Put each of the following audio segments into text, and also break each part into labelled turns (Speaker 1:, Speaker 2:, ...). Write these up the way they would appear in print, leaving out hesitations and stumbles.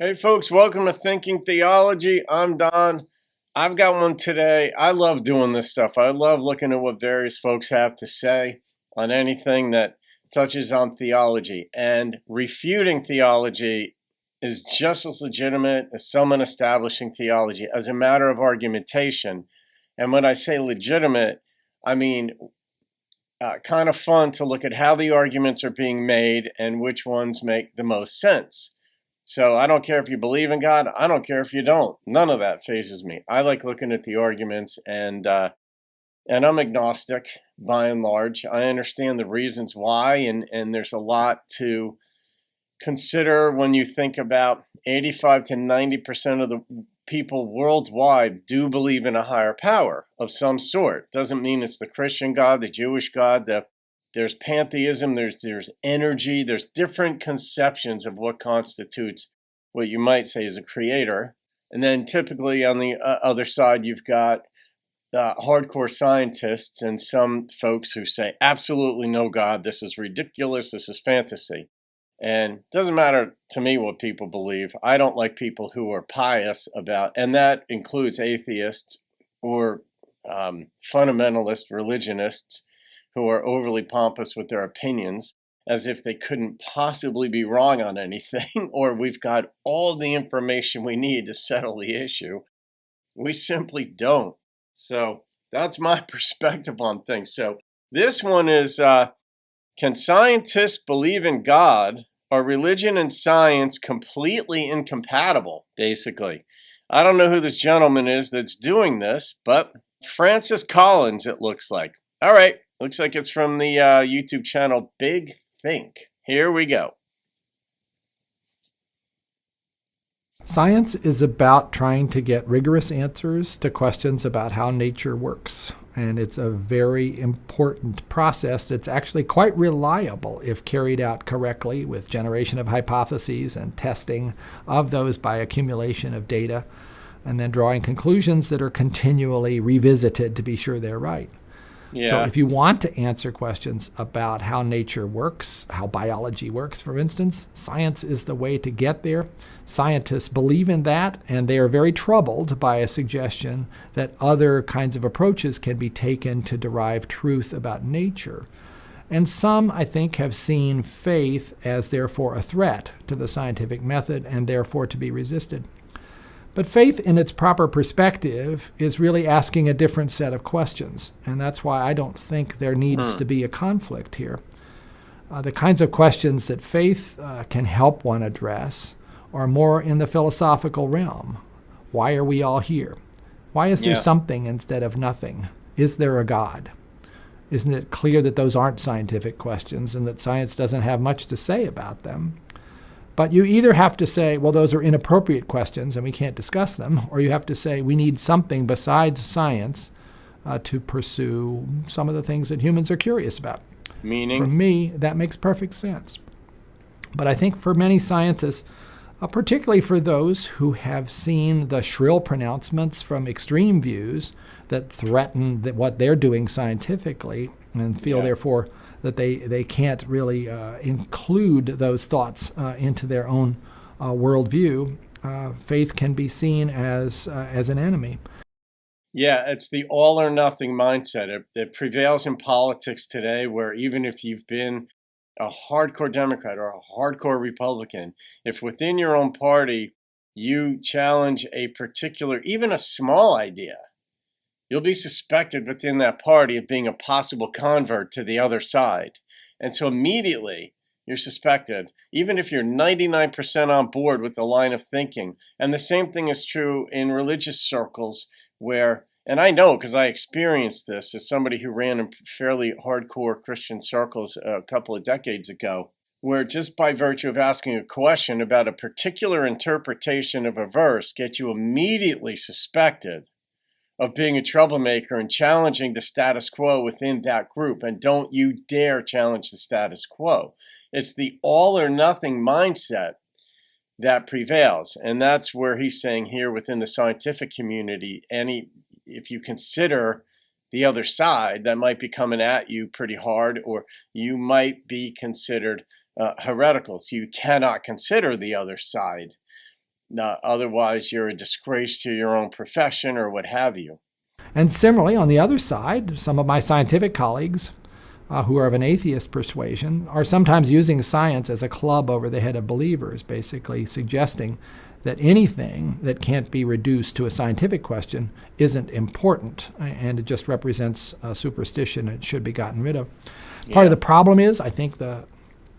Speaker 1: Hey folks, welcome to Thinking Theology. I'm Don. I've got one today. I love doing this stuff. I love looking at what various folks have to say on anything that touches on theology. And refuting theology is just as legitimate as someone establishing theology as a matter of argumentation. And when I say legitimate, I mean kind of fun to look at how the arguments are being made and which ones make the most sense. So I don't care if you believe in God. I don't care if you don't. None of that phases me. I like looking at the arguments, and I'm agnostic by and large. I understand the reasons why, and there's a lot to consider when you think about 85 to 90% of the people worldwide do believe in a higher power of some sort. Doesn't mean it's the Christian God, the Jewish God, there's pantheism, there's energy, there's different conceptions of what constitutes what you might say is a creator. And then typically on the other side, you've got hardcore scientists and some folks who say, absolutely no God, this is ridiculous, this is fantasy. And it doesn't matter to me what people believe. I don't like people who are pious about, and that includes atheists or fundamentalist religionists who are overly pompous with their opinions as if they couldn't possibly be wrong on anything, or we've got all the information we need to settle the issue. We simply don't. So that's my perspective on things. So this one is, can scientists believe in God? Are religion and science completely incompatible, basically? I don't know who this gentleman is that's doing this, but Francis Collins, it looks like. All right. Looks like it's from the YouTube channel Big Think. Here we go.
Speaker 2: Science is about trying to get rigorous answers to questions about how nature works. And it's a very important process that's actually quite reliable if carried out correctly with generation of hypotheses and testing of those by accumulation of data, and then drawing conclusions that are continually revisited to be sure they're right.
Speaker 1: Yeah.
Speaker 2: So if you want to answer questions about how nature works, how biology works, for instance, science is the way to get there. Scientists believe in that, and they are very troubled by a suggestion that other kinds of approaches can be taken to derive truth about nature. And some, I think, have seen faith as therefore a threat to the scientific method and therefore to be resisted. But faith in its proper perspective is really asking a different set of questions. And that's why I don't think there needs to be a conflict here. The kinds of questions that faith can help one address are more in the philosophical realm. Why are we all here? Why is there something instead of nothing? Is there a God? Isn't it clear that those aren't scientific questions and that science doesn't have much to say about them? But you either have to say, well, those are inappropriate questions and we can't discuss them, or you have to say we need something besides science to pursue some of the things that humans are curious about.
Speaker 1: Meaning?
Speaker 2: For me, that makes perfect sense. But I think for many scientists, particularly for those who have seen the shrill pronouncements from extreme views that threaten what they're doing scientifically and feel, therefore, that they can't really include those thoughts into their own worldview, faith can be seen as an enemy.
Speaker 1: Yeah, it's the all or nothing mindset. It prevails in politics today, where even if you've been a hardcore Democrat or a hardcore Republican, if within your own party you challenge a particular, even a small idea, you'll be suspected within that party of being a possible convert to the other side. And so immediately you're suspected, even if you're 99% on board with the line of thinking. And the same thing is true in religious circles where, and I know because I experienced this as somebody who ran in fairly hardcore Christian circles a couple of decades ago, where just by virtue of asking a question about a particular interpretation of a verse gets you immediately suspected of being a troublemaker and challenging the status quo within that group. And don't you dare challenge the status quo. It's the all or nothing mindset that prevails. And that's where he's saying here within the scientific community, if you consider the other side, that might be coming at you pretty hard, or you might be considered heretical. So you cannot consider the other side. Otherwise, you're a disgrace to your own profession or what have you.
Speaker 2: And similarly, on the other side, some of my scientific colleagues who are of an atheist persuasion are sometimes using science as a club over the head of believers, basically suggesting that anything that can't be reduced to a scientific question isn't important, and it just represents a superstition and it should be gotten rid of. Part of the problem is, I think the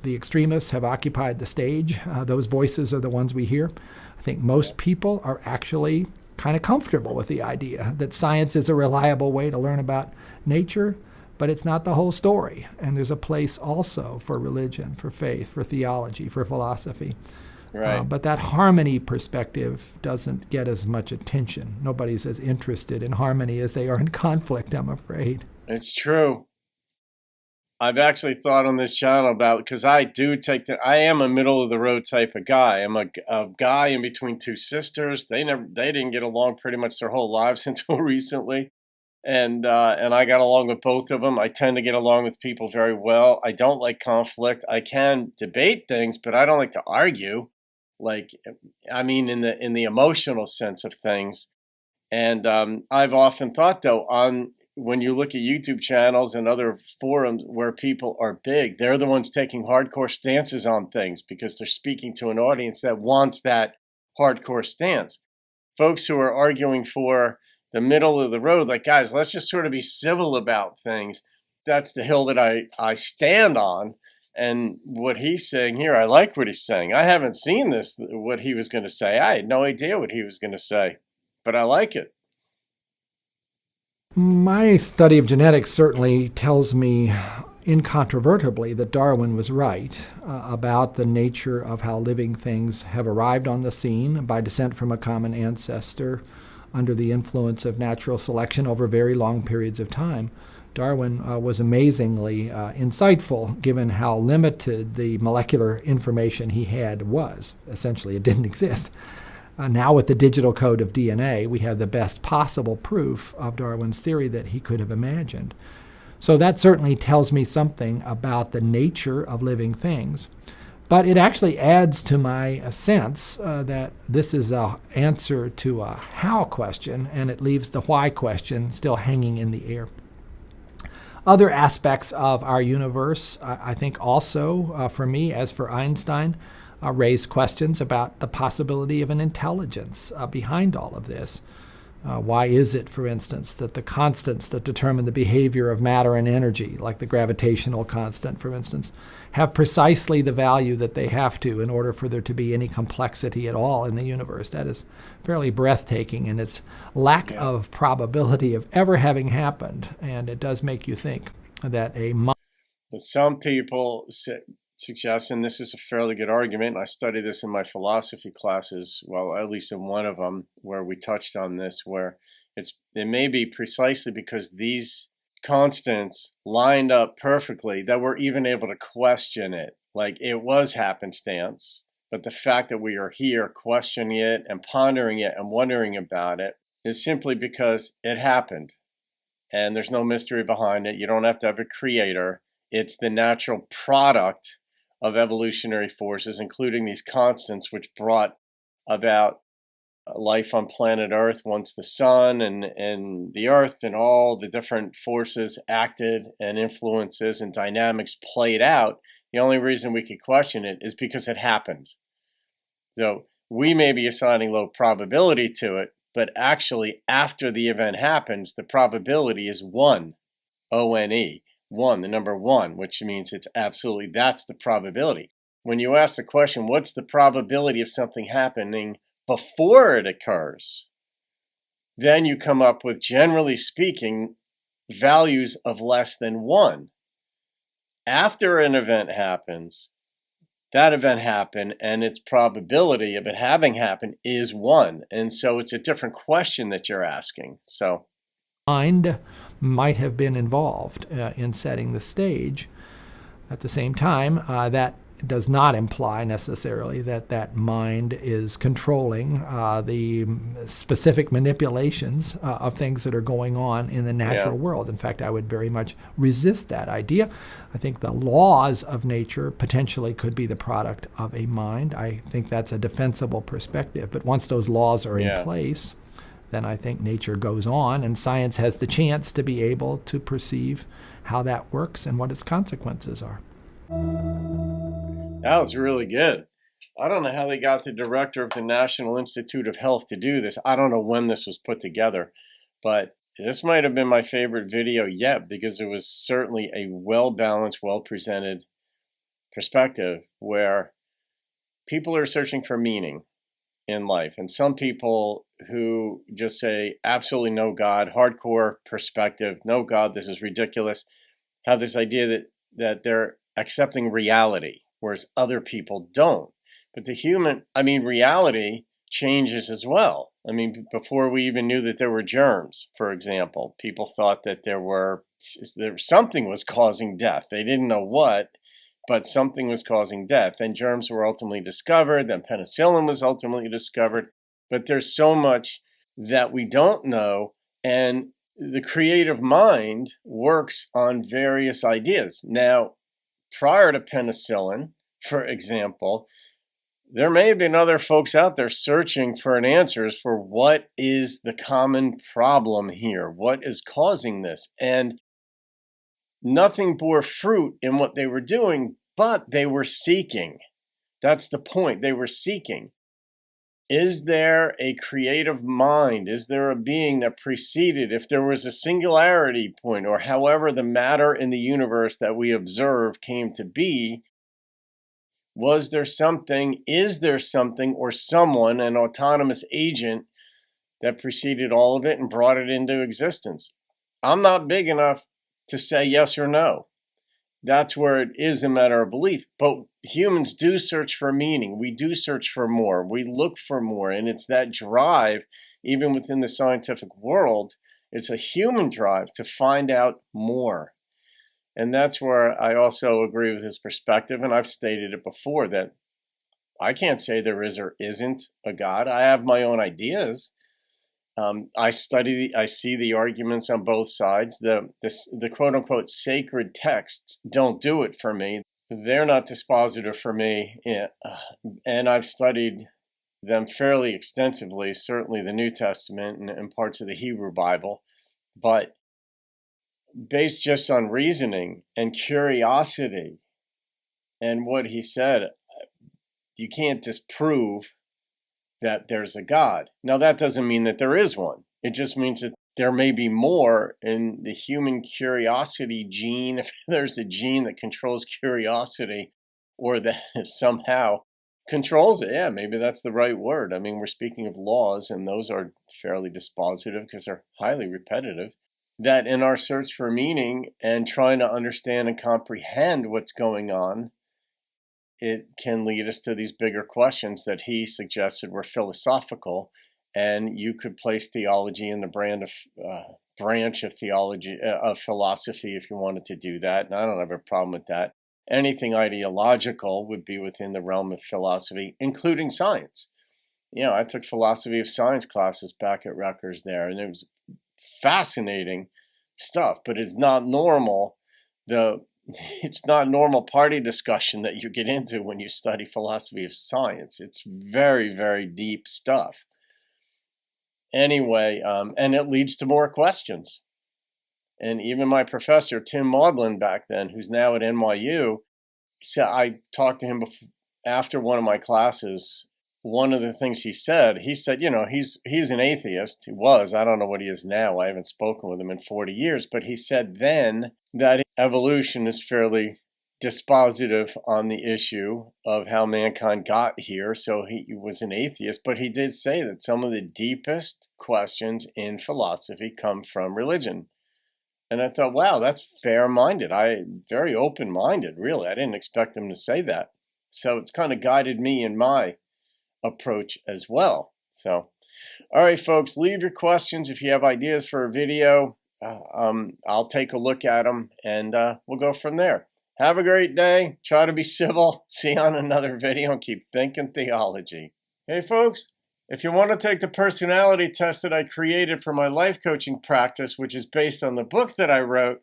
Speaker 2: extremists have occupied the stage. Those voices are the ones we hear. I think most people are actually kind of comfortable with the idea that science is a reliable way to learn about nature, but it's not the whole story. And there's a place also for religion, for faith, for theology, for philosophy.
Speaker 1: Right.
Speaker 2: But that harmony perspective doesn't get as much attention. Nobody's as interested in harmony as they are in conflict, I'm afraid.
Speaker 1: It's true. I've actually thought on this channel about, because I am a middle of the road type of guy. I'm a guy in between two sisters. They didn't get along pretty much their whole lives until recently. And I got along with both of them. I tend to get along with people very well. I don't like conflict. I can debate things, but I don't like to argue. In the emotional sense of things. And I've often thought, though, when you look at YouTube channels and other forums where people are big, they're the ones taking hardcore stances on things because they're speaking to an audience that wants that hardcore stance. Folks who are arguing for the middle of the road, like, guys, let's just sort of be civil about things. That's the hill that I stand on. And what he's saying here, I like what he's saying. I haven't seen what he was going to say. I had no idea what he was going to say, but I like it.
Speaker 2: My study of genetics certainly tells me incontrovertibly that Darwin was right about the nature of how living things have arrived on the scene by descent from a common ancestor under the influence of natural selection over very long periods of time. Darwin was amazingly insightful given how limited the molecular information he had was. Essentially, it didn't exist. Now with the digital code of DNA, we have the best possible proof of Darwin's theory that he could have imagined. So that certainly tells me something about the nature of living things. But it actually adds to my sense that this is an answer to a how question, and it leaves the why question still hanging in the air. Other aspects of our universe, I think also, for me, as for Einstein, raise questions about the possibility of an intelligence behind all of this. Why is it, for instance, that the constants that determine the behavior of matter and energy, like the gravitational constant, for instance, have precisely the value that they have to in order for there to be any complexity at all in the universe? That is fairly breathtaking in its lack of probability of ever having happened. And it does make you think that
Speaker 1: some people suggest, and this is a fairly good argument, and I studied this in my philosophy classes, well, at least in one of them, where we touched on this, where it may be precisely because these constants lined up perfectly that we're even able to question it. Like, it was happenstance, but the fact that we are here questioning it and pondering it and wondering about it is simply because it happened. And there's no mystery behind it. You don't have to have a creator. It's the natural product of evolutionary forces, including these constants, which brought about life on planet Earth once the sun and the Earth and all the different forces acted and influences and dynamics played out. The only reason we could question it is because it happened. So we may be assigning low probability to it, but actually after the event happens, the probability is 1, O-N-E. 1, the number 1, which means it's absolutely, that's the probability. When you ask the question, what's the probability of something happening before it occurs? Then you come up with, generally speaking, values of less than 1. After an event happens, that event happened, and its probability of it having happened is 1. And so it's a different question that you're asking. So
Speaker 2: mind might have been involved in setting the stage. At the same time, that does not imply necessarily that that mind is controlling the specific manipulations of things that are going on in the natural world. In fact, I would very much resist that idea. I think the laws of nature potentially could be the product of a mind. I think that's a defensible perspective. But once those laws are in place, then I think nature goes on, and science has the chance to be able to perceive how that works and what its consequences are.
Speaker 1: That was really good. I don't know how they got the director of the National Institute of Health to do this. I don't know when this was put together, but this might have been my favorite video yet, because it was certainly a well-balanced, well-presented perspective where people are searching for meaning in life. And some people who just say absolutely no God, hardcore perspective, no God, this is ridiculous, have this idea that they're accepting reality, whereas other people don't. But reality changes as well. I mean, before we even knew that there were germs, for example, people thought that there something was causing death. They didn't know what, but something was causing death. Then germs were ultimately discovered. Then penicillin was ultimately discovered. But there's so much that we don't know, and the creative mind works on various ideas. Now, prior to penicillin, for example, there may have been other folks out there searching for answers for what is the common problem here, what is causing this, and nothing bore fruit in what they were doing, but they were seeking. That's the point. They were seeking. Is there a creative mind? Is there a being that preceded? If there was a singularity point, or however the matter in the universe that we observe came to be, was there something, is there something or someone, an autonomous agent that preceded all of it and brought it into existence? I'm not big enough to say yes or no. That's where it is a matter of belief. But humans do search for meaning. We do search for more. We look for more. And it's that drive, even within the scientific world, it's a human drive to find out more. And that's where I also agree with his perspective. And I've stated it before that I can't say there is or isn't a God. I have my own ideas. I see the arguments on both sides. The quote unquote sacred texts don't do it for me. They're not dispositive for me. And I've studied them fairly extensively, certainly the New Testament and parts of the Hebrew Bible, but based just on reasoning and curiosity and what he said, you can't disprove that there's a God. Now, that doesn't mean that there is one. It just means that there may be more in the human curiosity gene. If there's a gene that controls curiosity or that somehow controls it, yeah, maybe that's the right word. I mean, we're speaking of laws, and those are fairly dispositive because they're highly repetitive. That in our search for meaning and trying to understand and comprehend what's going on, it can lead us to these bigger questions that he suggested were philosophical, and you could place theology in the branch of theology, of philosophy, if you wanted to do that. And I don't have a problem with that. Anything ideological would be within the realm of philosophy, including science. I took philosophy of science classes back at Rutgers there, and it was fascinating stuff, but it's not normal. It's not normal party discussion that you get into when you study philosophy of science. It's very, very deep stuff. Anyway, and it leads to more questions. And even my professor, Tim Maudlin, back then, who's now at NYU, I talked to him after one of my classes. One of the things he said, he's an atheist. He was. I don't know what he is now. I haven't spoken with him in 40 years. But he said then that evolution is fairly dispositive on the issue of how mankind got here. So he was an atheist. But he did say that some of the deepest questions in philosophy come from religion. And I thought, wow, that's fair-minded. Very open-minded, really. I didn't expect him to say that. So it's kind of guided me in my approach as well. So, all right, folks, leave your questions. If you have ideas for a video, I'll take a look at them, and we'll go from there. Have a great day. Try to be civil. See you on another video and keep thinking theology. Hey, folks, if you want to take the personality test that I created for my life coaching practice, which is based on the book that I wrote,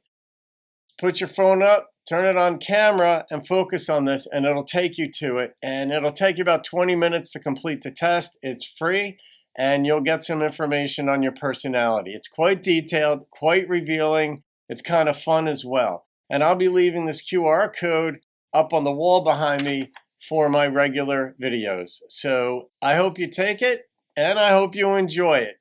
Speaker 1: put your phone up, turn it on camera, and focus on this, and it'll take you to it. And it'll take you about 20 minutes to complete the test. It's free, and you'll get some information on your personality. It's quite detailed, quite revealing. It's kind of fun as well. And I'll be leaving this QR code up on the wall behind me for my regular videos. So I hope you take it, and I hope you enjoy it.